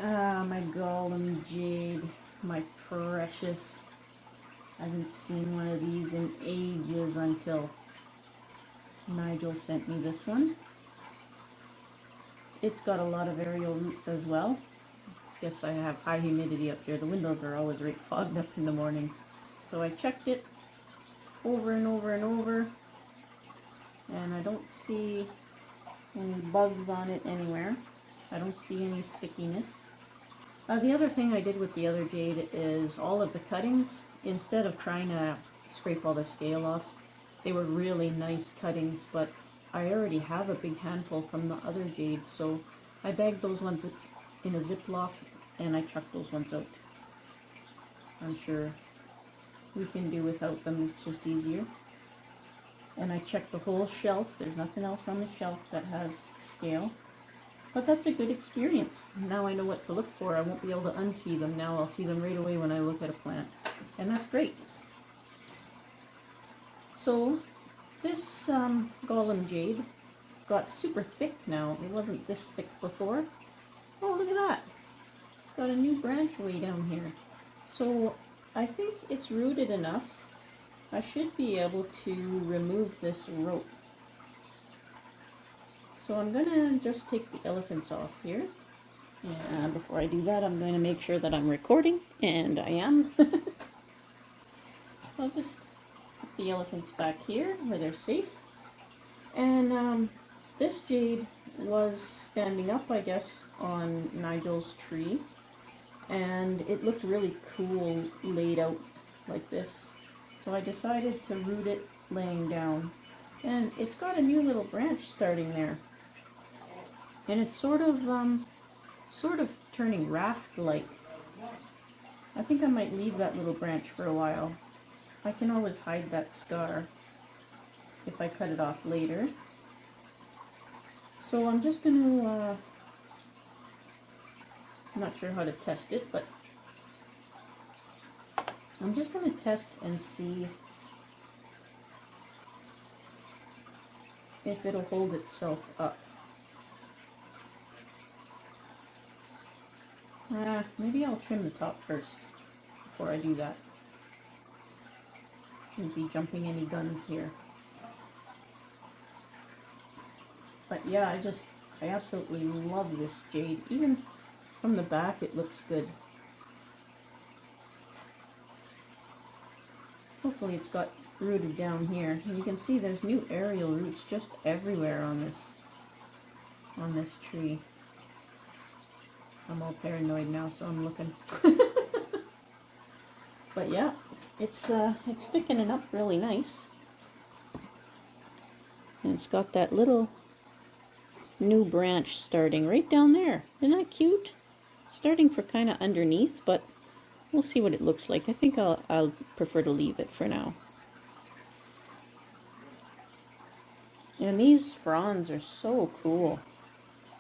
Ah, my Gollum Jade, my precious. I haven't seen one of these in ages until Nigel sent me this one. It's got a lot of aerial roots as well. Guess I have high humidity up here. The windows are always right fogged up in the morning. So I checked it over and over and over, and I don't see any bugs on it anywhere. I don't see any stickiness. The other thing I did with the other jade is all of the cuttings, instead of trying to scrape all the scale off, they were really nice cuttings, but I already have a big handful from the other jade, so I bagged those ones in a Ziploc and I chucked those ones out. I'm sure we can do without them, it's just easier. And I checked the whole shelf, there's nothing else on the shelf that has scale. But that's a good experience. Now I know what to look for. I won't be able to unsee them. Now I'll see them right away when I look at a plant. And that's great. So this Gollum Jade got super thick now. It wasn't this thick before. Oh, look at that. It's got a new branch way down here. So I think it's rooted enough. I should be able to remove this rope. So I'm going to just take the elephants off here. And before I do that, I'm going to make sure that I'm recording, and I am. I'll just put the elephants back here where they're safe. And this jade was standing up, I guess, on Nigel's tree, and it looked really cool laid out like this. So I decided to root it laying down. And it's got a new little branch starting there. And it's sort of turning raft-like. I think I might leave that little branch for a while. I can always hide that scar if I cut it off later. So I'm just going to, I'm not sure how to test it, but I'm just going to test and see if it'll hold itself up. Maybe I'll trim the top first before I do that. Shouldn't be jumping any guns here. But yeah, I absolutely love this jade. Even from the back it looks good. Hopefully it's got rooted down here. And you can see there's new aerial roots just everywhere on this tree. I'm all paranoid now, so I'm looking. But yeah, it's thickening up really nice. And it's got that little new branch starting right down there. Isn't that cute? Starting for kind of underneath, but we'll see what it looks like. I think I'll prefer to leave it for now. And these fronds are so cool.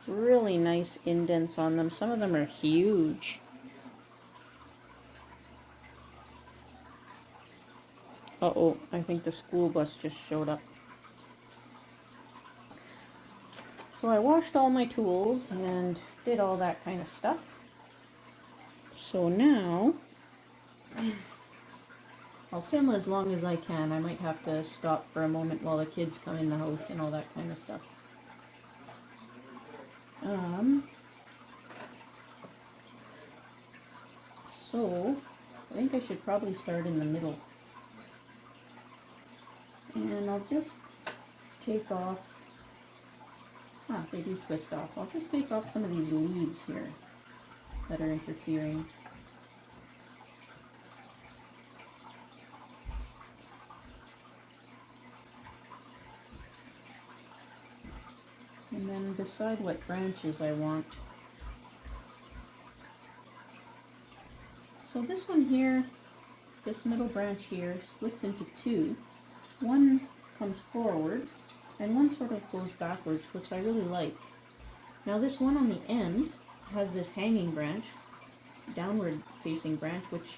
Really nice indents on them. Some of them are huge. Uh-oh, I think the school bus just showed up. So I washed all my tools and did all that kind of stuff. So now I'll film as long as I can. I might have to stop for a moment while the kids come in the house and all that kind of stuff. So I think I should probably start in the middle. And I'll just take off, they do twist off. I'll just take off some of these leaves here that are interfering. And then decide what branches I want. So this one here, this middle branch here, splits into two. One comes forward, and one sort of goes backwards, which I really like. Now this one on the end has this hanging branch, downward facing branch, which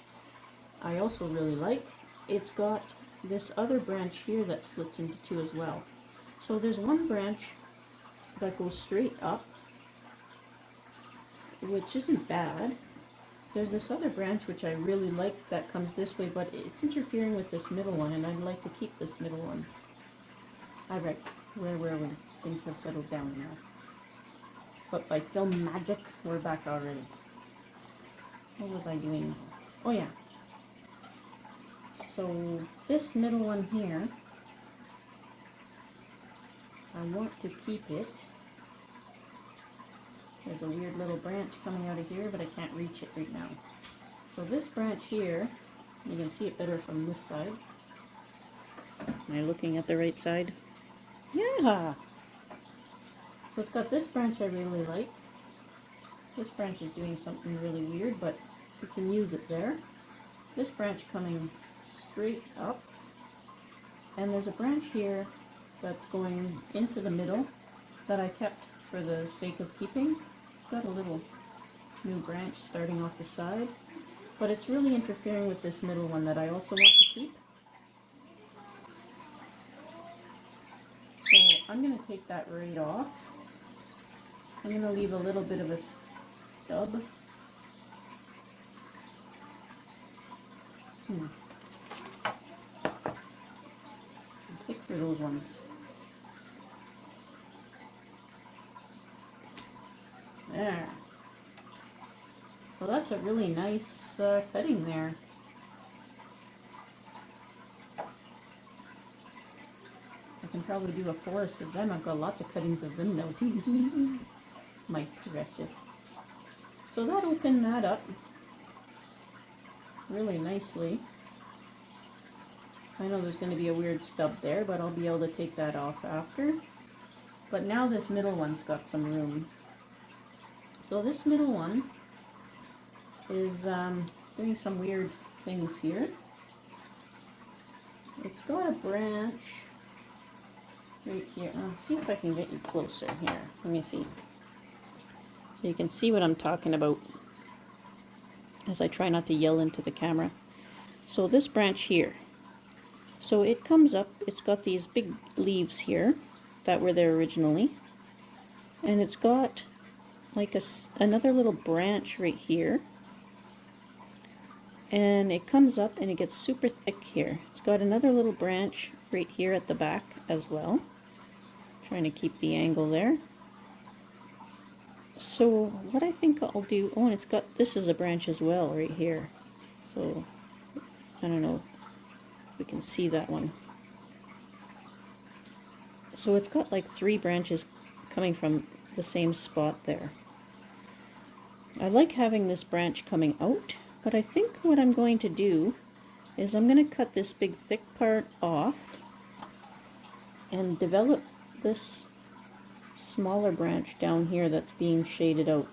I also really like. It's got this other branch here that splits into two as well. So there's one branch that goes straight up, which isn't bad. There's this other branch which I really like that comes this way, but it's interfering with this middle one, and I'd like to keep this middle one. Alright, where were we? Things have settled down now. But by film magic, we're back already. What was I doing? Oh yeah. So this middle one here, I want to keep it. There's a weird little branch coming out of here, but I can't reach it right now. So this branch here, you can see it better from this side. Am I looking at the right side? Yeah! So it's got this branch I really like. This branch is doing something really weird, but we can use it there. This branch coming straight up. And there's a branch here that's going into the middle that I kept for the sake of keeping. It's got a little new branch starting off the side, but it's really interfering with this middle one that I also want to keep. So I'm going to take that right off. I'm going to leave a little bit of a stub. Pick for those ones. There. So that's a really nice cutting there. I can probably do a forest of them. I've got lots of cuttings of them now. My precious. So that opened that up really nicely. I know there's going to be a weird stub there, but I'll be able to take that off after. But now this middle one's got some room. So this middle one is doing some weird things here. It's got a branch right here. I'll see if I can get you closer here. Let me see. So you can see what I'm talking about as I try not to yell into the camera. So this branch here. So it comes up, it's got these big leaves here that were there originally. And it's got like another little branch right here. And it comes up and it gets super thick here. It's got another little branch right here at the back as well. Trying to keep the angle there. So what I think I'll do, oh, and it's got, this is a branch as well right here. So I don't know if we can see that one. So it's got like 3 branches coming from the same spot there. I like having this branch coming out, but I think what I'm going to do is I'm going to cut this big thick part off and develop this smaller branch down here that's being shaded out.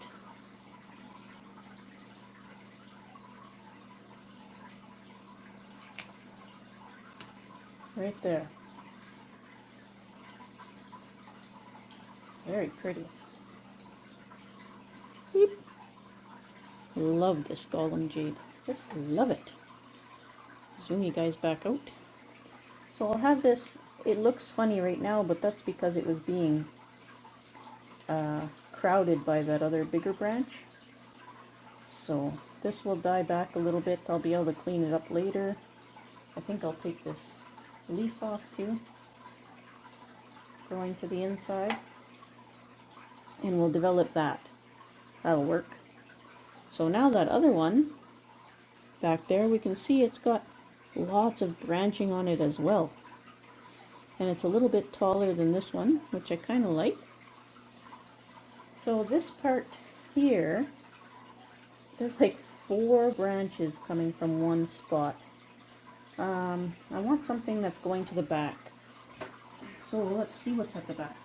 Right there. Very pretty. Beep. Love this Gollum jade. Just love it. Zoom you guys back out. So I'll have this, it looks funny right now, but that's because it was being crowded by that other bigger branch. So this will die back a little bit. I'll be able to clean it up later. I think I'll take this leaf off too, growing to the inside, and we'll develop that. That'll work. So now that other one back there, we can see it's got lots of branching on it as well. And it's a little bit taller than this one, which I kind of like. So this part here, there's like 4 branches coming from one spot. I want something that's going to the back. So let's see what's at the back.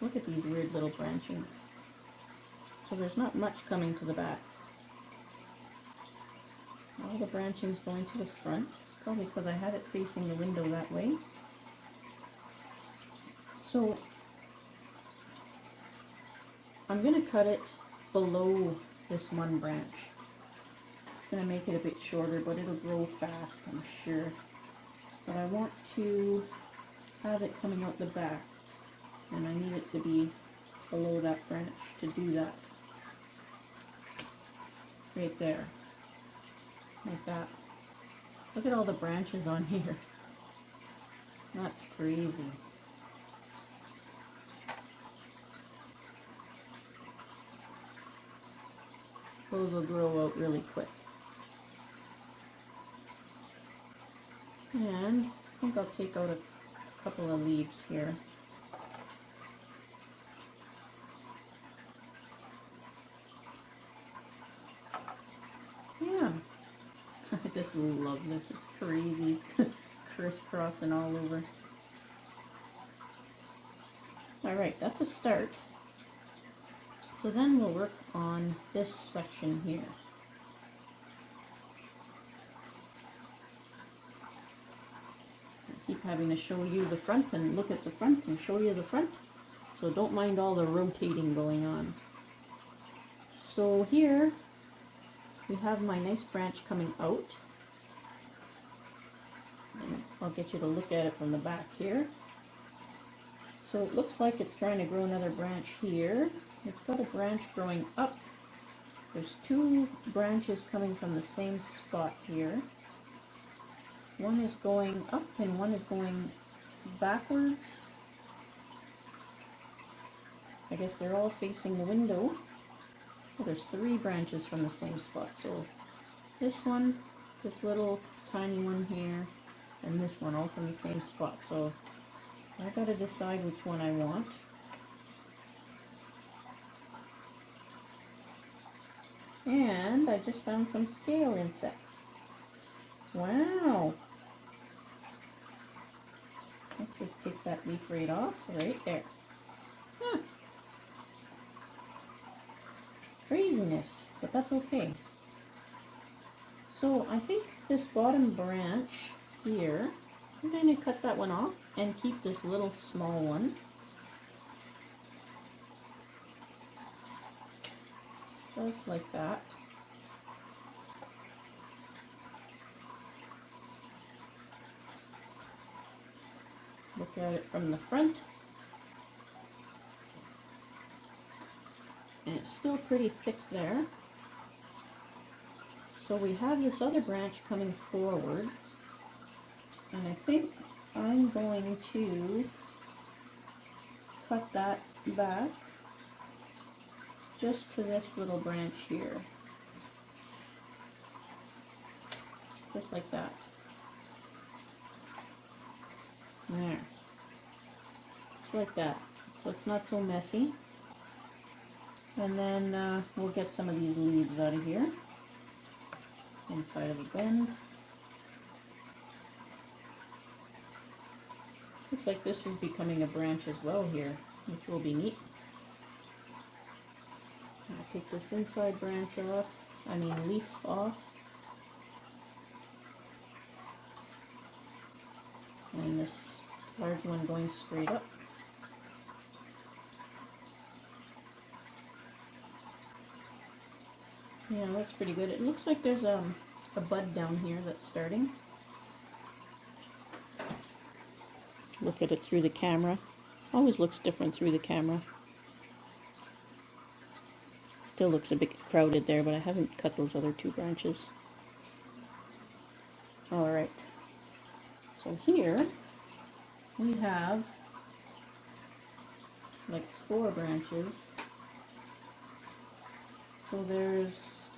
Look at these weird little branching. So there's not much coming to the back. All the branching's going to the front, probably because I had it facing the window that way. So I'm going to cut it below this one branch. It's going to make it a bit shorter, but it'll grow fast, I'm sure. But I want to have it coming out the back, and I need it to be below that branch to do that. right there, like that. Look at all the branches on here. That's crazy. Those will grow out really quick. And I think I'll take out a couple of leaves here. Yeah, I just love this. It's crazy. It's crisscrossing all over. Alright, that's a start. So then we'll work on this section here. I keep having to show you the front and look at the front and show you the front. So don't mind all the rotating going on. So here we have my nice branch coming out. And I'll get you to look at it from the back here. So it looks like it's trying to grow another branch here. It's got a branch growing up. There's two branches coming from the same spot here. One is going up and one is going backwards. I guess they're all facing the window. Oh, there's three branches from the same spot. So this one, this little tiny one here, and this one all from the same spot. So I gotta decide which one I want. And I just found some scale insects. Wow! Let's just take that leaf right off, right there. Huh. Craziness, but that's okay. So I think this bottom branch here, I'm going to cut that one off and keep this little small one. Just like that. Look at it from the front. And it's still pretty thick there. So we have this other branch coming forward. And I think I'm going to cut that back just to this little branch here. Just like that. There. Just like that. So it's not so messy. And then we'll get some of these leaves out of here. Inside of the bend. Looks like this is becoming a branch as well here, which will be neat. I'll take this inside branch off, leaf off. And this large one going straight up. Yeah, that's pretty good. It looks like there's a bud down here that's starting. Look at it through the camera. Always looks different through the camera. Still looks a bit crowded there, but I haven't cut those other two branches. Alright. So here we have like 4 branches. So there's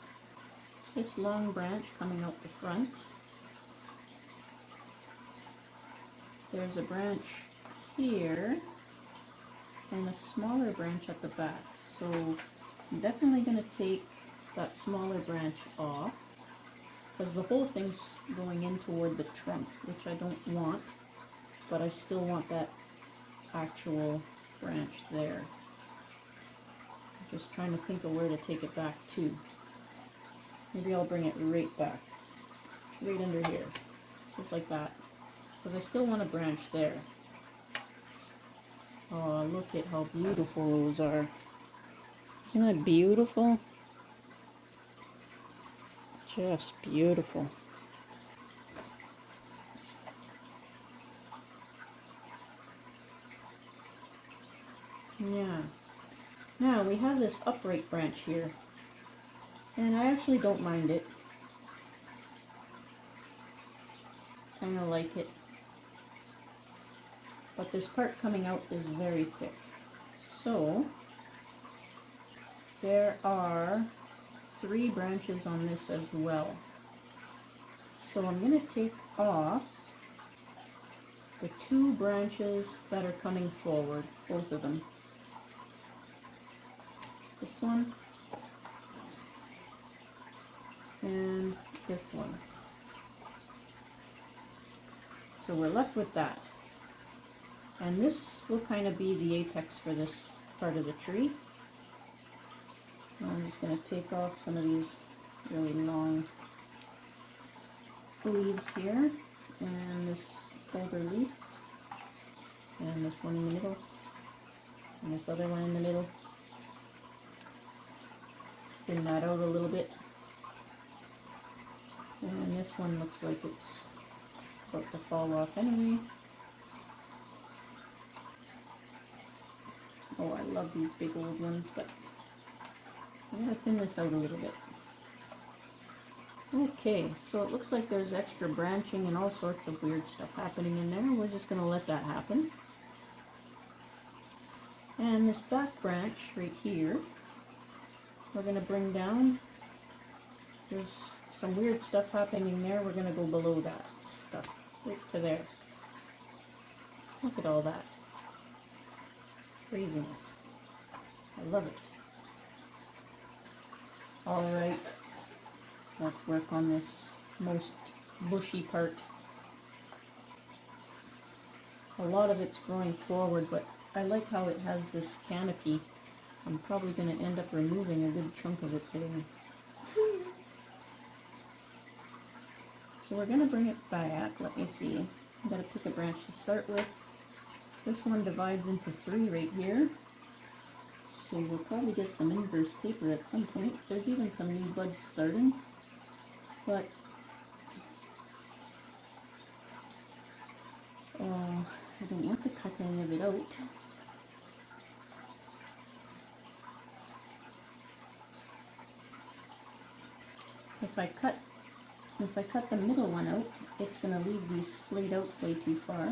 this long branch coming out the front. There's a branch here and a smaller branch at the back. So I'm definitely going to take that smaller branch off because the whole thing's going in toward the trunk, which I don't want, but I still want that actual branch there. I'm just trying to think of where to take it back to. Maybe I'll bring it right back, right under here, just like that. Because I still want a branch there. Oh, look at how beautiful those are. Isn't that beautiful? Just beautiful. Yeah. Now we have this upright branch here. And I actually don't mind it. Kind of like it. But this part coming out is very thick. So there are 3 branches on this as well. So I'm going to take off the 2 branches that are coming forward, both of them. This one and this one. So we're left with that. And this will kind of be the apex for this part of the tree. I'm just going to take off some of these really long leaves here, and this older leaf, and this one in the middle, and this other one in the middle. Thin that out a little bit. And this one looks like it's about to fall off anyway. Oh, I love these big old ones, but I'm going to thin this out a little bit. Okay, so it looks like there's extra branching and all sorts of weird stuff happening in there. We're just going to let that happen. And this back branch right here, we're going to bring down. There's some weird stuff happening there. We're going to go below that stuff, right to there. Look at all that craziness. I love it. Alright, let's work on this most bushy part. A lot of it's growing forward, but I like how it has this canopy. I'm probably going to end up removing a good chunk of it today. So we're going to bring it back. Let me see. I'm going to pick a branch to start with. This one divides into 3 right here. So we'll probably get some inverse taper at some point. There's even some new buds starting. But I don't want to cut any of it out. If I cut the middle one out, it's going to leave these splayed out way too far.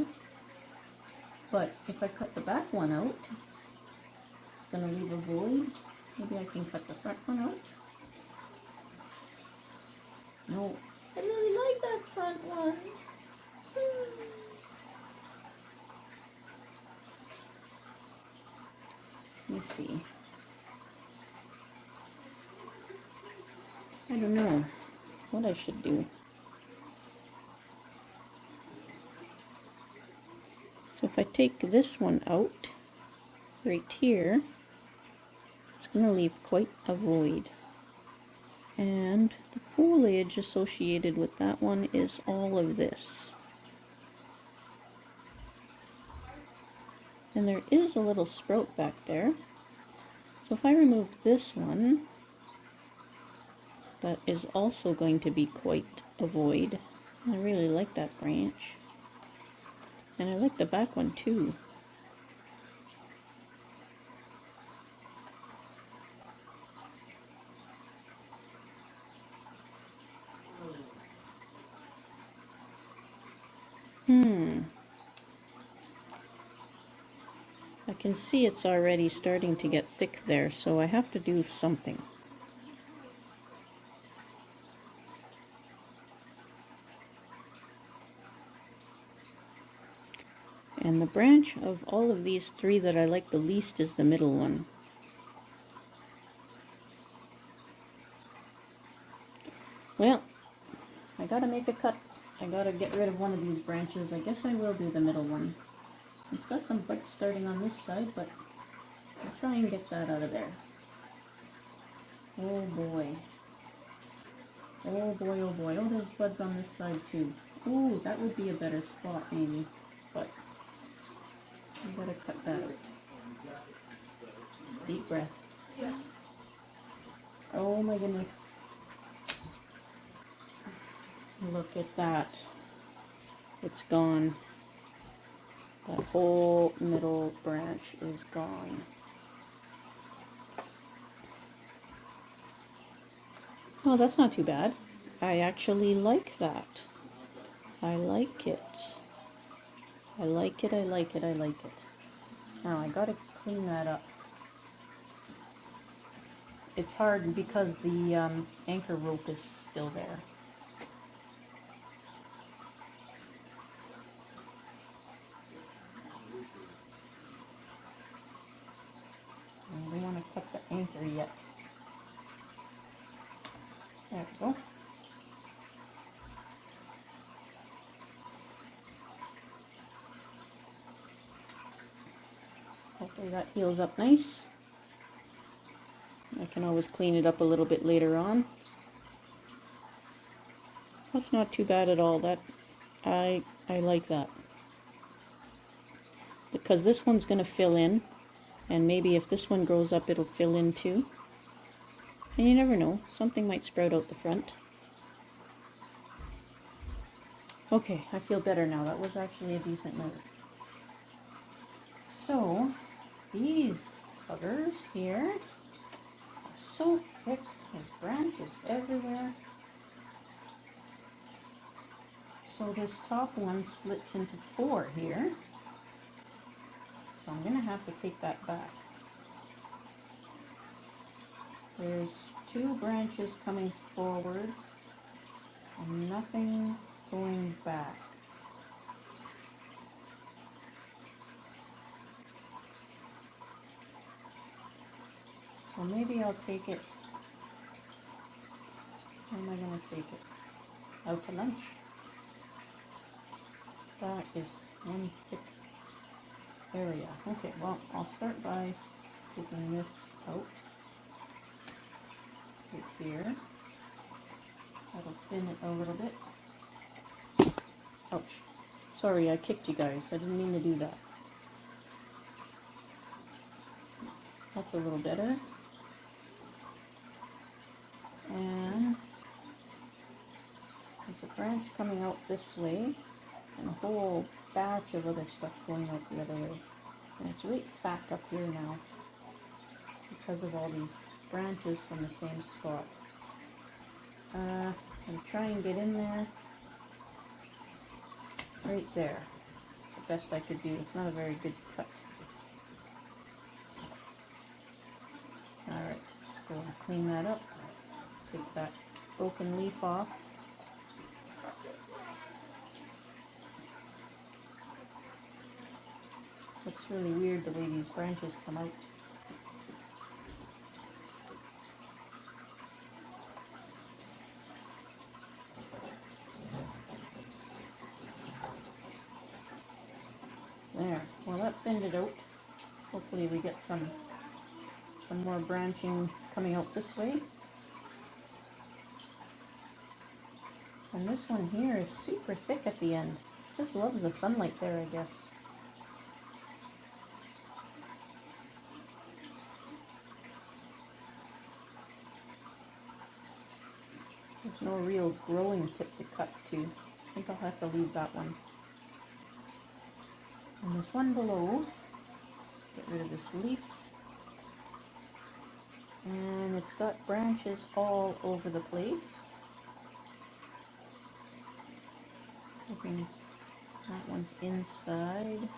But if I cut the back one out, it's going to leave a void. Maybe I can cut the front one out. No, I really like that front one. Let me see. I don't know what I should do. So if I take this one out, right here, it's going to leave quite a void. And the foliage associated with that one is all of this. And there is a little sprout back there. So if I remove this one, that is also going to be quite a void. I really like that branch. And I like the back one too. I can see it's already starting to get thick there, so I have to do something. And the branch of all of these 3 that I like the least is the middle one. Well, I gotta make a cut. I gotta get rid of one of these branches. I guess I will do the middle one. It's got some buds starting on this side, but I'll try and get that out of there. Oh boy. Oh boy, oh boy. Oh, there's buds on this side too. Oh, that would be a better spot maybe, but I gotta cut that out. Deep breath. Oh my goodness. Look at that. It's gone. That whole middle branch is gone. Oh, that's not too bad. I actually like that. I like it. I like it, I like it, I like it. Now I gotta clean that up. It's hard because the anchor rope is still there. I don't want to cut the anchor yet. There we go. Hopefully that heals up nice. I can always clean it up a little bit later on. That's not too bad at all. That I like that. Because this one's going to fill in, and maybe if this one grows up it'll fill in too. And you never know, something might sprout out the front. Okay, I feel better now. That was actually a decent note. So, these buggers here are so thick. There's branches everywhere. So this top one splits into 4 here. So I'm going to have to take that back. There's 2 branches coming forward and nothing going back. So maybe I'll take it. Where am I going to take it? Out to lunch. That is one thick area. Okay, well, I'll start by taking this out. Right here. That'll thin it a little bit. Ouch. Sorry, I kicked you guys. I didn't mean to do that. That's a little better. And there's a branch coming out this way, and a whole batch of other stuff going out the other way. And it's right fat up here now because of all these branches from the same spot. I'm trying to get in there. Right there. It's the best I could do. It's not a very good cut. Alright, so I'll clean that up. Take that broken leaf off. Looks really weird the way these branches come out. There. Well, that thinned it out. Hopefully we get some more branching coming out this way. And this one here is super thick at the end. Just loves the sunlight there, I guess. There's no real growing tip to cut to. I think I'll have to leave that one. And this one below, get rid of this leaf. And it's got branches all over the place. Hoping that one's inside.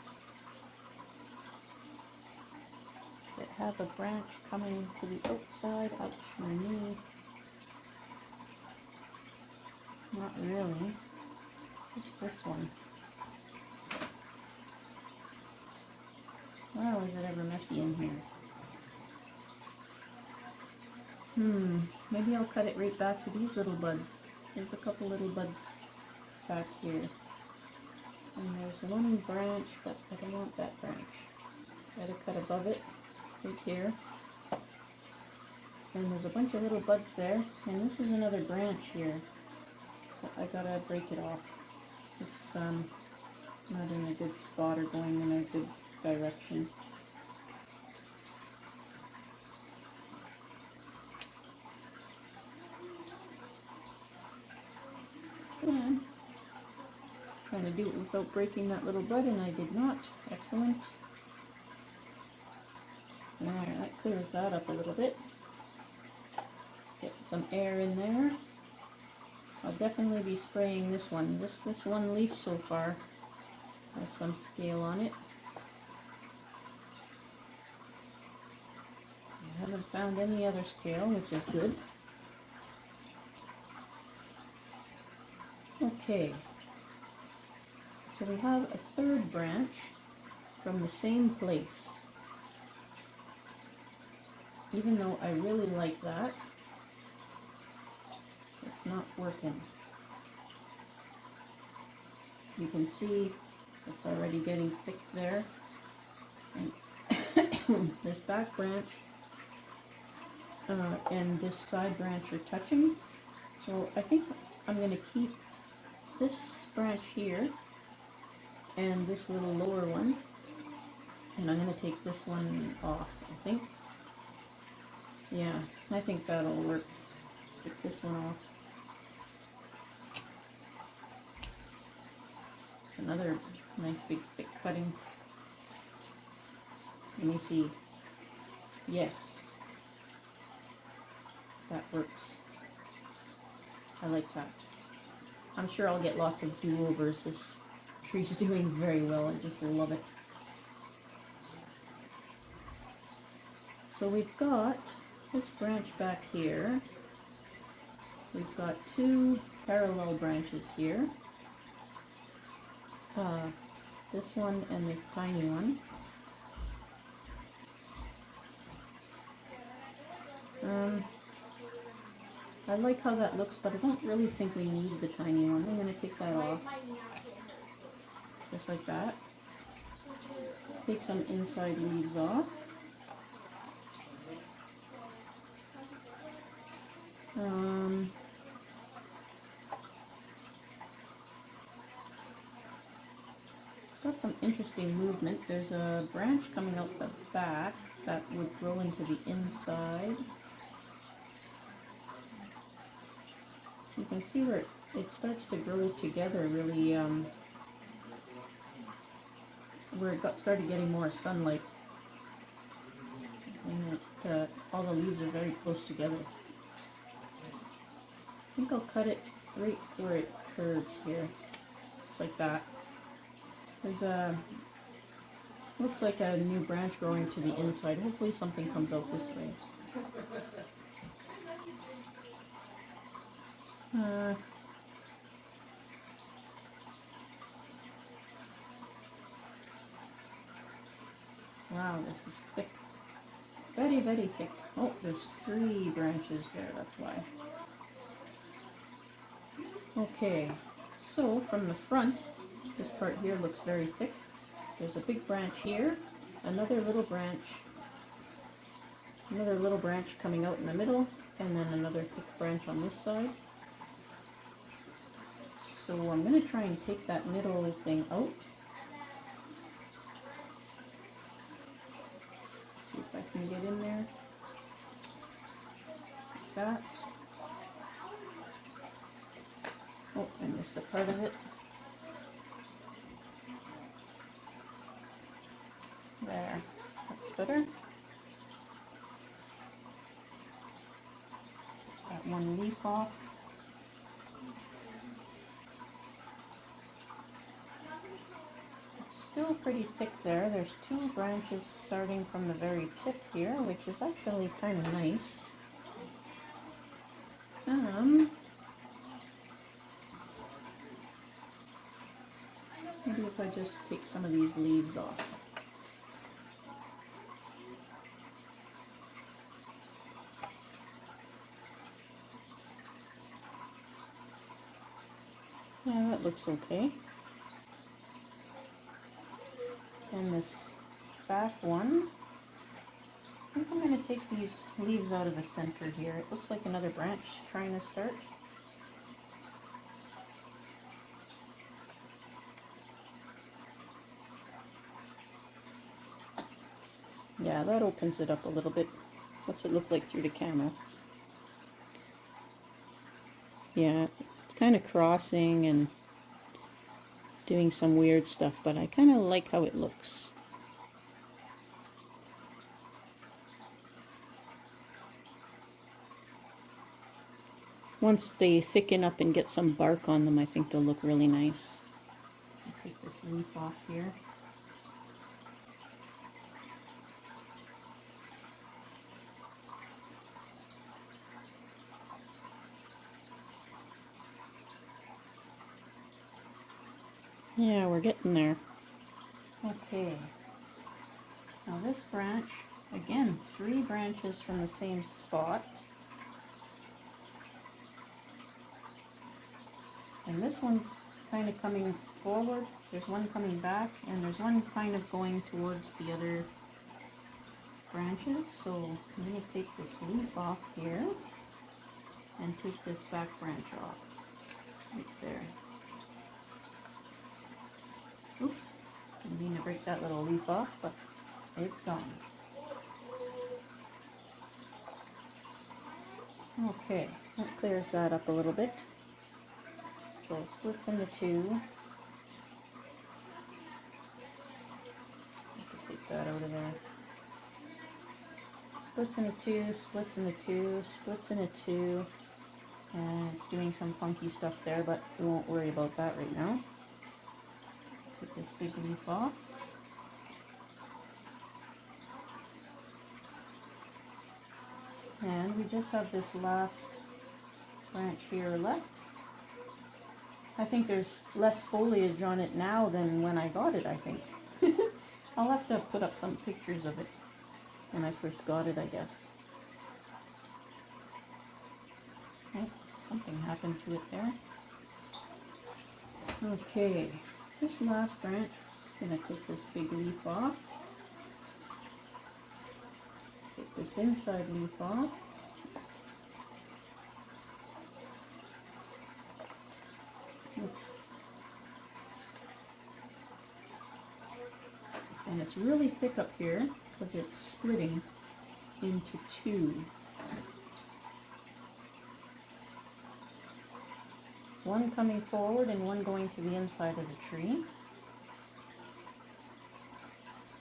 It have a branch coming to the outside. Ouch, my knee. Not really. Just this one. Wow, is it ever messy in here? Maybe I'll cut it right back to these little buds. There's a couple little buds back here. And there's one branch, but I don't want that branch. Gotta cut above it, right here. And there's a bunch of little buds there. And this is another branch here. So I gotta break it off. It's not in a good spot or going in a good direction. And trying to do it without breaking that little bud, and I did not. Excellent. There, that clears that up a little bit. Get some air in there. I'll definitely be spraying this one. This one leaf so far has some scale on it. I haven't found any other scale, which is good. Okay, so we have a third branch from the same place. Even though I really like that, it's not working. You can see it's already getting thick there. And this back branch and this side branch are touching. So I think I'm going to keep this branch here and this little lower one, and I'm going to take this one off, I think. Yeah, I think that'll work. Take this one off. It's another nice big thick cutting. And you see, yes, that works. I like that. I'm sure I'll get lots of do-overs. This tree's doing very well. I just love it. So we've got this branch back here. We've got two parallel branches here. This one and this tiny one. I like how that looks, but I don't really think we need the tiny one. I'm going to take that off. Just like that. Take some inside leaves off. It's got some interesting movement. There's a branch coming out the back that would grow into the inside. You can see where it starts to grow together really, where it started getting more sunlight. And all the leaves are very close together. I think I'll cut it right where it curves here. Just like that. There's looks like a new branch growing to the inside. Hopefully something comes out this way. Wow, this is thick. Very, very thick. Oh, there's 3 branches there, that's why. Okay, so from the front, this part here looks very thick. There's a big branch here, another little branch coming out in the middle, and then another thick branch on this side. So I'm going to try and take that middle thing out. See if I can get in there. Like that. Oh, I missed a part of it. There, that's better. Got one leaf off. It's still pretty thick there. There's 2 branches starting from the very tip here, which is actually kind of nice. Maybe if I just take some of these leaves off. Yeah, that looks okay. And this back one, I think I'm going to take these leaves out of the center here. It looks like another branch trying to start. Yeah, that opens it up a little bit. What's it look like through the camera? Yeah, it's kind of crossing and doing some weird stuff, but I kind of like how it looks. Once they thicken up and get some bark on them, I think they'll look really nice. I'll take this leaf off here. Yeah, we're getting there. Okay. Now this branch, again, 3 branches from the same spot. And this one's kind of coming forward. There's one coming back, and there's one kind of going towards the other branches. So I'm going to take this leaf off here and take this back branch off. Right there. Oops. Didn't mean to break that little leaf off, but it's gone. Okay, that clears that up a little bit. So it splits into 2. Take that out of there. Splits into 2, splits into 2, splits into 2. And it's doing some funky stuff there, but we won't worry about that right now. Take this big leaf off. And we just have this last branch here left. I think there's less foliage on it now than when I got it, I think. I'll have to put up some pictures of it when I first got it, I guess. Oh, something happened to it there. Okay, this last branch, I'm going to take this big leaf off. Take this inside leaf off. Oops. And it's really thick up here because it's splitting into 2. One coming forward and one going to the inside of the tree.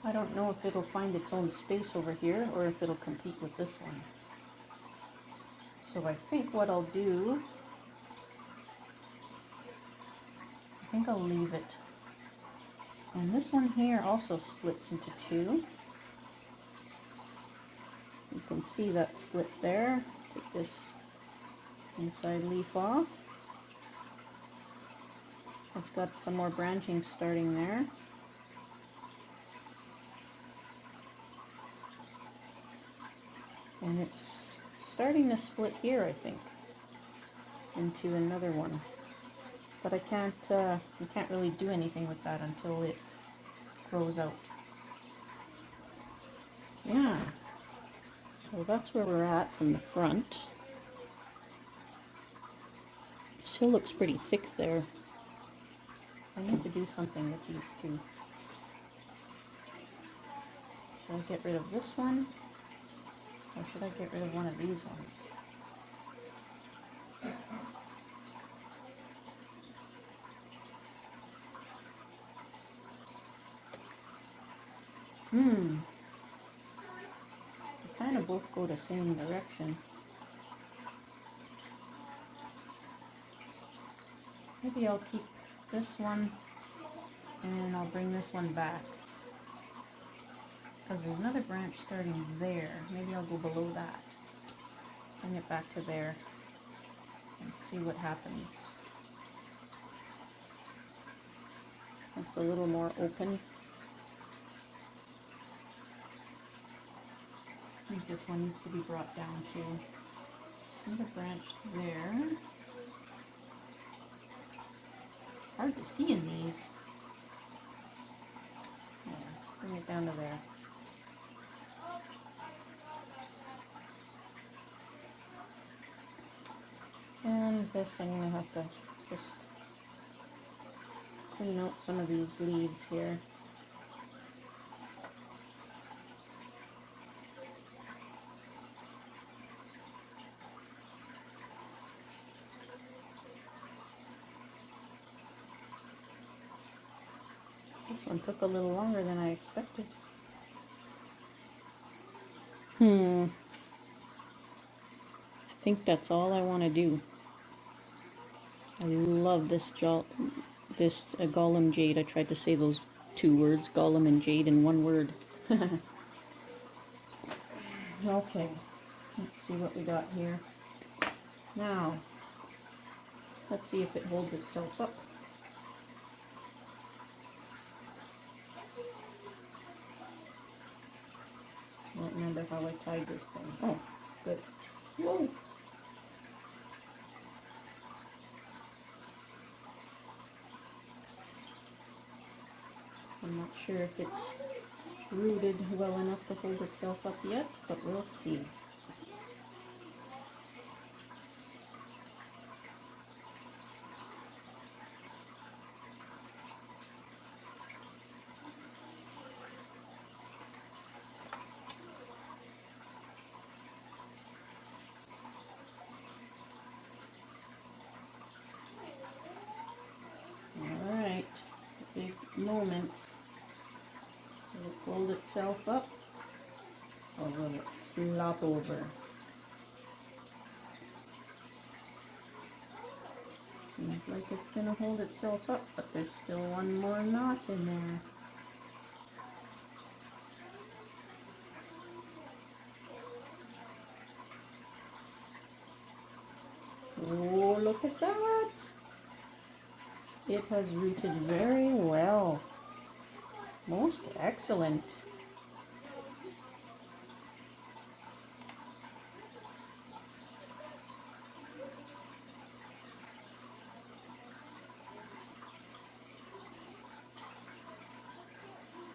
I don't know if it'll find its own space over here or if it'll compete with this one. So I think what I'll do, I think I'll leave it. And this one here also splits into 2. You can see that split there. Take this inside leaf off. It's got some more branching starting there. And it's starting to split here, I think, into another one. But I can't really do anything with that until it grows out. Yeah. So that's where we're at from the front. Still looks pretty thick there. I need to do something with these 2. Should I get rid of this one? Or should I get rid of one of these ones? They kind of both go the same direction. Maybe I'll keep this one and I'll bring this one back. Because there's another branch starting there. Maybe I'll go below that. Bring it back to there and see what happens. It's a little more open. I think this one needs to be brought down too. Another branch there. Hard to see in these. Yeah, bring it down to there. And this I'm going to have to just clean out some of these leaves here. This one took a little longer than I expected. I think that's all I want to do. I love this Gollum Jade. I tried to say those two words, Gollum and Jade, in one word. Okay, let's see what we got here. Now, let's see if it holds itself up. I don't remember how I tied this thing. Oh, good. Whoa! I'm not sure if it's rooted well enough to hold itself up yet, but we'll see. Alright, big moment. Will it hold itself up, or will it flop over? Seems like it's going to hold itself up, but there's still one more knot in there. Oh, look at that! It has rooted very well. Most excellent.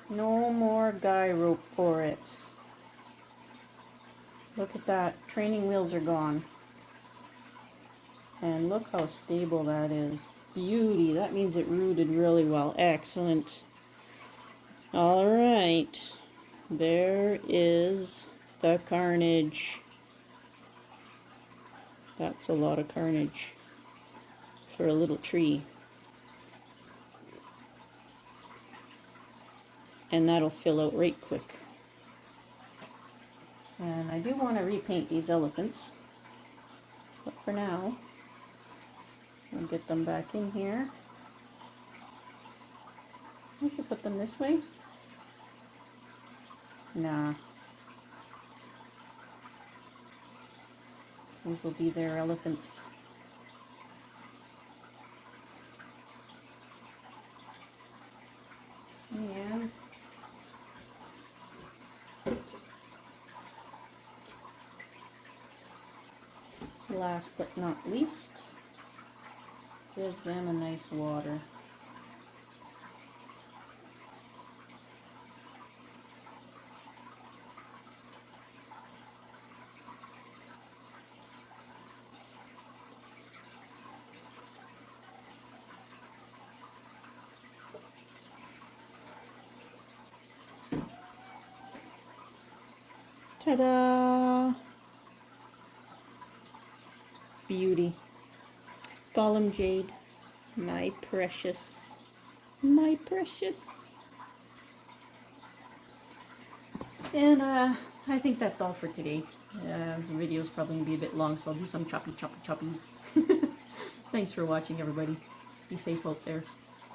No more guy rope for it. Look at that. Training wheels are gone. And look how stable that is. Beauty. That means it rooted really well. Excellent. Alright. There is the carnage. That's a lot of carnage for a little tree. And that'll fill out right quick. And I do want to repaint these elephants. But for now, I'll get them back in here. I should put them this way. Nah. These will be their elephants. And last but not least, give them a nice water. Ta-da! Beauty. Gollum Jade. My precious. My precious. And I think that's all for today. The video's probably going to be a bit long, so I'll do some choppy choppies. Thanks for watching, everybody. Be safe out there.